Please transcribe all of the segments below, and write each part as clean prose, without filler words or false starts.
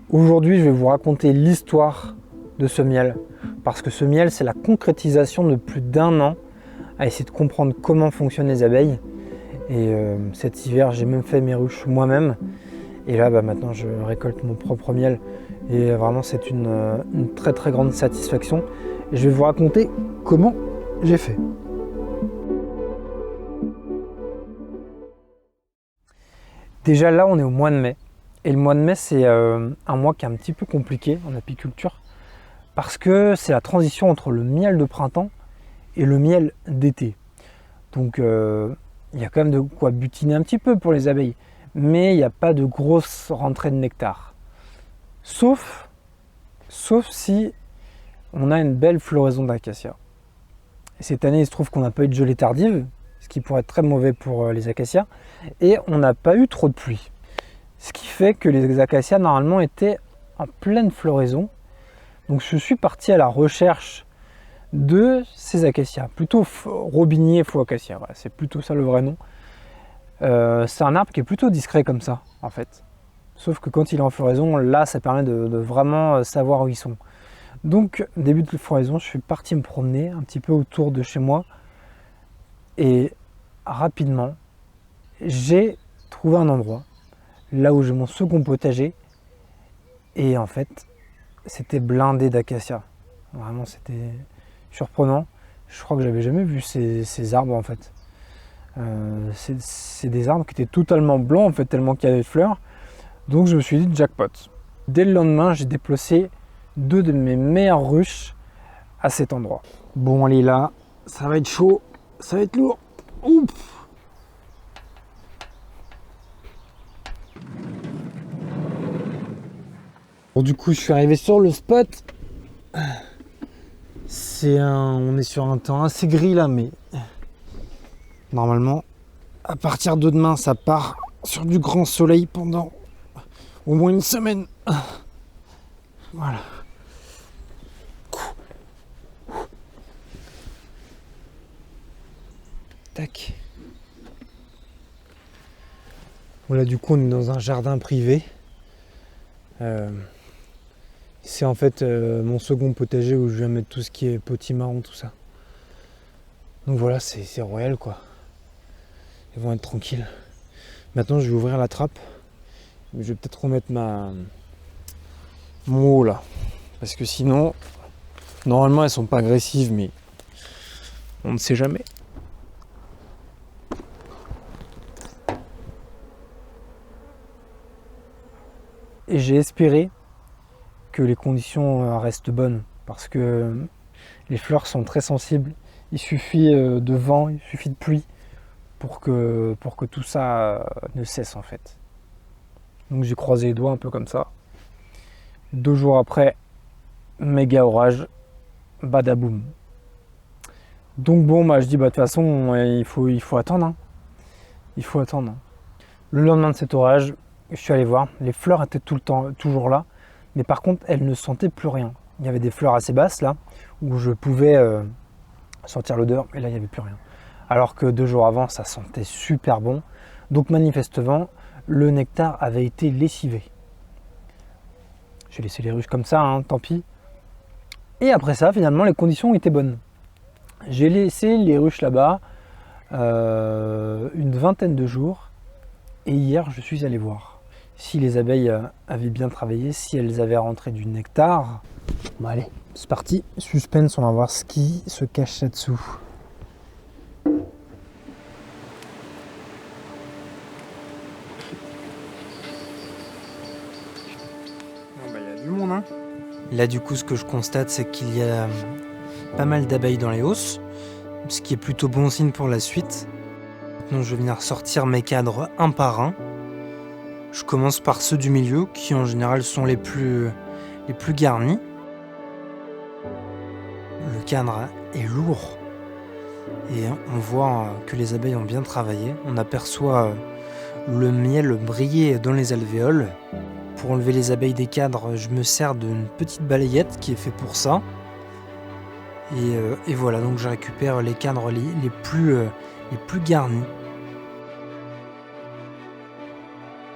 Aujourd'hui, je vais vous raconter l'histoire de ce miel. Parce que ce miel, c'est la concrétisation de plus d'1 an à essayer de comprendre comment fonctionnent les abeilles. Et cet hiver, j'ai même fait mes ruches moi-même. Et là, maintenant, je récolte mon propre miel. Et vraiment, c'est une très très grande satisfaction. Et je vais vous raconter comment j'ai fait. Déjà là, on est au mois de mai. Et le mois de mai, c'est un mois qui est un petit peu compliqué en apiculture. Parce que c'est la transition entre le miel de printemps et le miel d'été. Donc il y a quand même de quoi butiner un petit peu pour les abeilles. Mais il n'y a pas de grosse rentrée de nectar. Sauf si on a une belle floraison d'acacia. Et cette année, il se trouve qu'on n'a pas eu de gelée tardive, ce qui pourrait être très mauvais pour les acacias. Et on n'a pas eu trop de pluie. Ce qui fait que les acacias, normalement, étaient en pleine floraison. Donc je suis parti à la recherche de ces acacias, plutôt robinier faux acacia, voilà, c'est plutôt ça le vrai nom. C'est un arbre qui est plutôt discret comme ça en fait, sauf que quand il est en floraison, là ça permet de vraiment savoir où ils sont. Donc début de floraison, je suis parti me promener un petit peu autour de chez moi et rapidement j'ai trouvé un endroit là où j'ai mon second potager et en fait c'était blindé d'acacias, vraiment c'était surprenant. Je crois que j'avais jamais vu ces arbres en fait. C'est des arbres qui étaient totalement blancs en fait, tellement qu'il y avait de fleurs. Donc je me suis dit jackpot. Dès le lendemain, j'ai déplacé 2 de mes meilleures ruches à cet endroit. Bon, allez là, ça va être chaud, ça va être lourd. Oups. Bon, du coup, je suis arrivé sur le spot. On est sur un temps assez gris là, mais normalement, à partir de demain, ça part sur du grand soleil pendant au moins une semaine. Voilà. Tac. Voilà, du coup, on est dans un jardin privé. C'est en fait mon second potager où je viens mettre tout ce qui est potimarron, tout ça. Donc voilà, c'est royal quoi. Ils vont être tranquilles. Maintenant, je vais ouvrir la trappe. Je vais peut-être remettre mon haut là. Parce que sinon, normalement, elles sont pas agressives, mais on ne sait jamais. Et j'ai espéré que les conditions restent bonnes. Parce que les fleurs sont très sensibles. Il suffit de vent, il suffit de pluie pour que tout ça ne cesse en fait. Donc j'ai croisé les doigts un peu comme ça. 2 jours après, méga orage, badaboum. Donc bon, je dis de toute façon, il faut attendre. Hein. Il faut attendre. Le lendemain de cet orage, je suis allé voir. Les fleurs étaient tout le temps, toujours là. Mais par contre, elles ne sentaient plus rien. Il y avait des fleurs assez basses là, où je pouvais sentir l'odeur, et là, il n'y avait plus rien. Alors que 2 jours avant, ça sentait super bon. Donc manifestement, le nectar avait été lessivé. J'ai laissé les ruches comme ça, hein, tant pis. Et après ça, finalement, les conditions étaient bonnes. J'ai laissé les ruches là-bas une vingtaine de jours. Et hier, je suis allé voir si les abeilles avaient bien travaillé, si elles avaient rentré du nectar. Bon allez, c'est parti. Suspense, on va voir ce qui se cache là-dessous. Il y a du monde, hein. Là, du coup, ce que je constate, c'est qu'il y a pas mal d'abeilles dans les hausses, ce qui est plutôt bon signe pour la suite. Maintenant, je vais venir sortir mes cadres un par un. Je commence par ceux du milieu, qui en général sont les plus garnis. Le cadre est lourd et on voit que les abeilles ont bien travaillé. On aperçoit le miel briller dans les alvéoles. Pour enlever les abeilles des cadres, je me sers d'une petite balayette qui est fait pour ça. Et voilà, donc je récupère les cadres les plus garnis.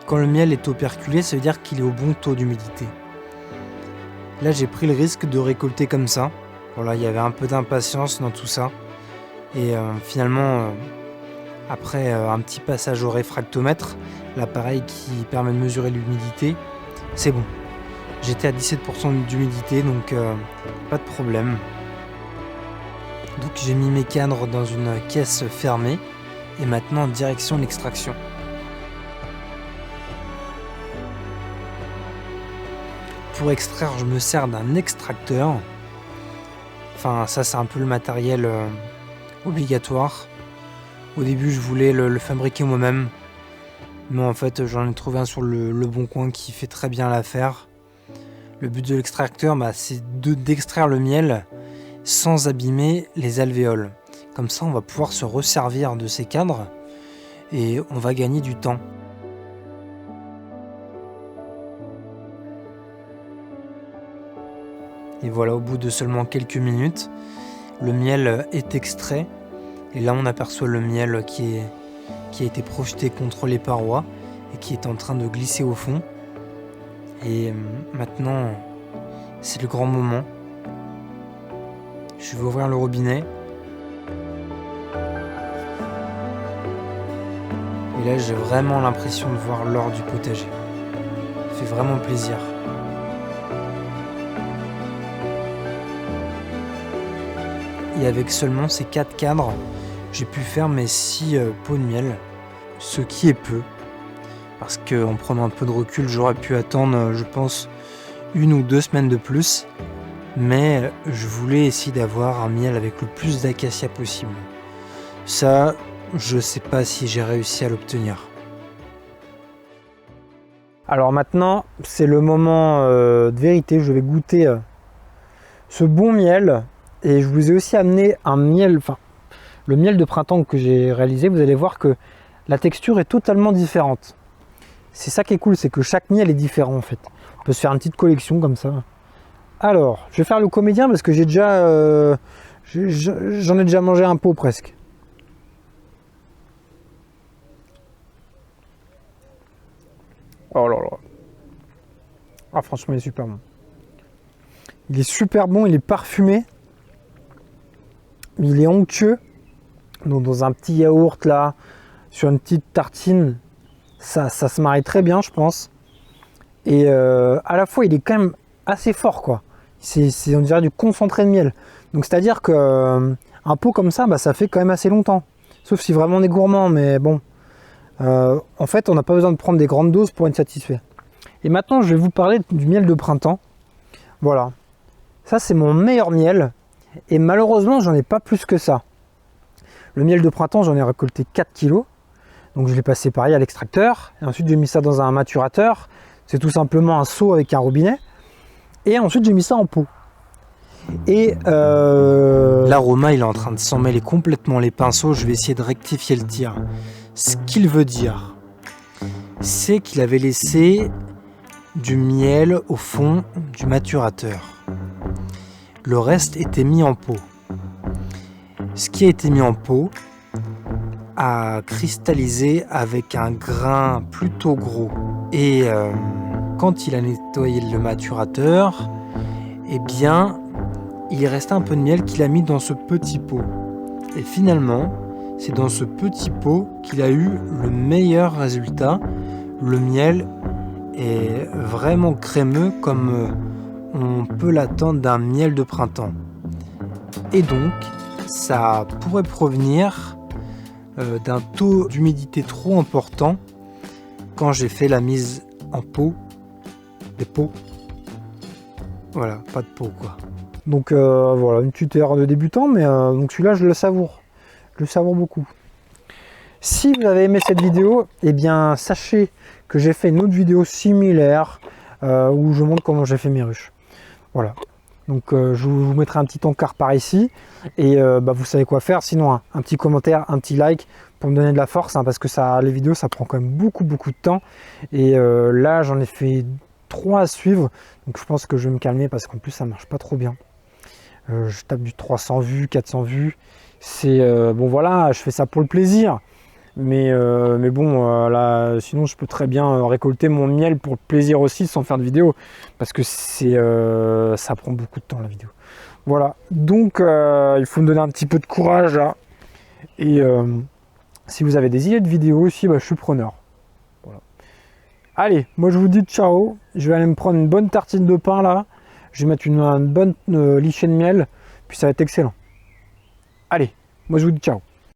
Quand le miel est operculé, ça veut dire qu'il est au bon taux d'humidité. Là, j'ai pris le risque de récolter comme ça. Voilà, il y avait un peu d'impatience dans tout ça. Et finalement, après un petit passage au réfractomètre, l'appareil qui permet de mesurer l'humidité, c'est bon. J'étais à 17% d'humidité, donc pas de problème. Donc j'ai mis mes cadres dans une caisse fermée et maintenant en direction de l'extraction. Pour extraire, je me sers d'un extracteur. Enfin, ça c'est un peu le matériel obligatoire. Au début, je voulais le fabriquer moi-même. Mais en fait, j'en ai trouvé un sur le Bon Coin qui fait très bien l'affaire. Le but de l'extracteur, c'est d'extraire le miel sans abîmer les alvéoles. Comme ça, on va pouvoir se resservir de ces cadres et on va gagner du temps. Et voilà, au bout de seulement quelques minutes, le miel est extrait. Et là, on aperçoit le miel qui a été projeté contre les parois et qui est en train de glisser au fond. Et maintenant, c'est le grand moment. Je vais ouvrir le robinet. Et là, j'ai vraiment l'impression de voir l'or du potager. Ça fait vraiment plaisir. Et avec seulement ces 4 cadres, j'ai pu faire mes 6 pots de miel, ce qui est peu. Parce qu'en prenant un peu de recul, j'aurais pu attendre, je pense, 1 ou 2 semaines de plus. Mais je voulais essayer d'avoir un miel avec le plus d'acacia possible. Ça, je sais pas si j'ai réussi à l'obtenir. Alors maintenant, c'est le moment de vérité. Je vais goûter ce bon miel. Et je vous ai aussi amené un miel, le miel de printemps que j'ai réalisé. Vous allez voir que la texture est totalement différente. C'est ça qui est cool, c'est que chaque miel est différent en fait. On peut se faire une petite collection comme ça. Alors, je vais faire le comédien parce que j'ai déjà, j'en ai déjà mangé un pot presque. Oh là là. Ah franchement, il est super bon. Il est super bon, il est parfumé. Il est onctueux. Donc dans un petit yaourt là, sur une petite tartine, ça se marie très bien, je pense. Et à la fois, il est quand même assez fort, quoi. On dirait du concentré de miel. Donc c'est-à-dire que un pot comme ça, ça fait quand même assez longtemps. Sauf si vraiment on est gourmand, mais bon. En fait, on n'a pas besoin de prendre des grandes doses pour être satisfait. Et maintenant, je vais vous parler du miel de printemps. Voilà. Ça, c'est mon meilleur miel. Et malheureusement, j'en ai pas plus que ça. Le miel de printemps, j'en ai récolté 4 kg. Donc je l'ai passé pareil à l'extracteur. Et ensuite, j'ai mis ça dans un maturateur. C'est tout simplement un seau avec un robinet. Et ensuite, j'ai mis ça en pot. Et l'aroma, il est en train de s'en mêler complètement les pinceaux. Je vais essayer de rectifier le tir. Ce qu'il veut dire, c'est qu'il avait laissé du miel au fond du maturateur. Le reste était mis en pot. Ce qui a été mis en pot a cristallisé avec un grain plutôt gros. Et quand il a nettoyé le maturateur, eh bien, il restait un peu de miel qu'il a mis dans ce petit pot. Et finalement, c'est dans ce petit pot qu'il a eu le meilleur résultat. Le miel est vraiment crémeux comme on peut l'attendre d'un miel de printemps. Et donc, ça pourrait provenir d'un taux d'humidité trop important quand j'ai fait la mise en pot des pots. Voilà, pas de pot quoi. Donc voilà, une petite erreur de débutant, mais donc celui-là je le savoure. Je le savoure beaucoup. Si vous avez aimé cette vidéo, eh bien sachez que j'ai fait une autre vidéo similaire où je montre comment j'ai fait mes ruches. Voilà. Donc je vous mettrai un petit encart par ici et vous savez quoi faire. Sinon un petit commentaire, un petit like pour me donner de la force, parce que les vidéos ça prend quand même beaucoup de temps. Et là j'en ai fait 3 à suivre, donc je pense que je vais me calmer parce qu'en plus ça marche pas trop bien. Je tape du 300 vues, 400 vues. C'est bon voilà, je fais ça pour le plaisir. Mais bon, là, sinon je peux très bien récolter mon miel pour le plaisir aussi sans faire de vidéo. Parce que ça prend beaucoup de temps la vidéo. Voilà, donc il faut me donner un petit peu de courage là. Et si vous avez des idées de vidéos aussi, bah, je suis preneur. Voilà. Allez, moi je vous dis ciao. Je vais aller me prendre une bonne tartine de pain là. Je vais mettre une bonne lichée de miel. Puis ça va être excellent. Allez, moi je vous dis ciao.